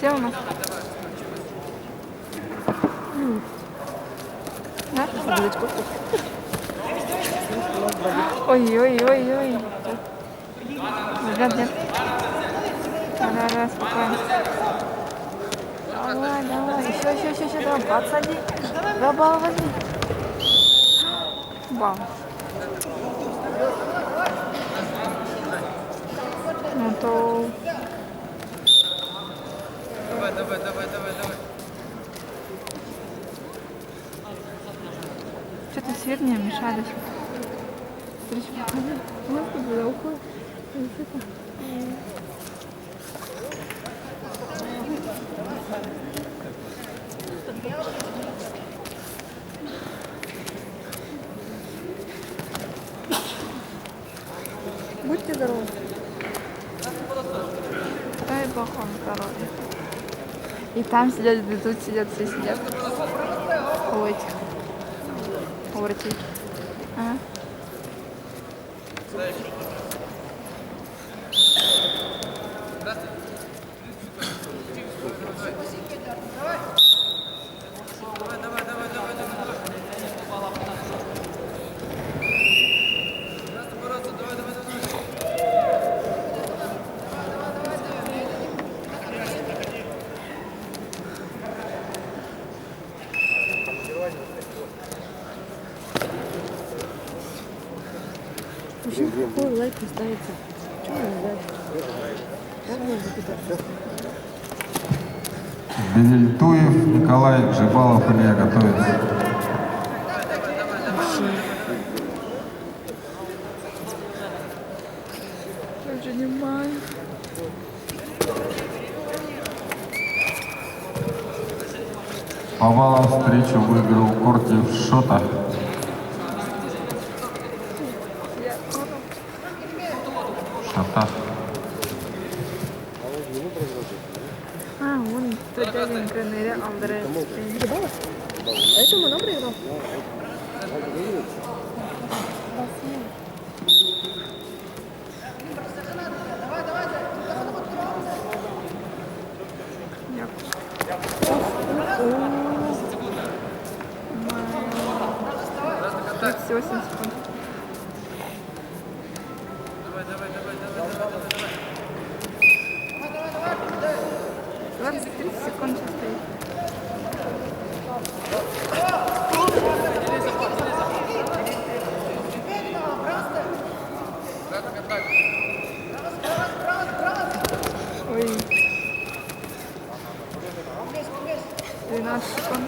Где у нас? Да? Ой-ой-ой-ой. Ребят, нет. Давай, спокойно. Давай. Еще, давай, подсади. Забал возьми. Вау. Ну то... Давай. Что-то свет мне мешали. Встреча покажи. Господи, да уходит. Будьте здоровы. Дай Бог вам здоровья. И там сидят, и тут сидят, все сидят. У этих. У врачей. Ага. Почему какой лайк не ставится? Чего не ждать? Как можно кидать? Белильтуев Николай, Жибалов Илья готовится. Я же не маю. По баллам встречу выиграл Кортиев Шота. Шота. Вон тот дяденька ныря алдырает. Гибалов? А это Мано проиграл? Всего 7 секунд. Давай. 20-30 секунд сейчас стоит. Ой. 12 секунд.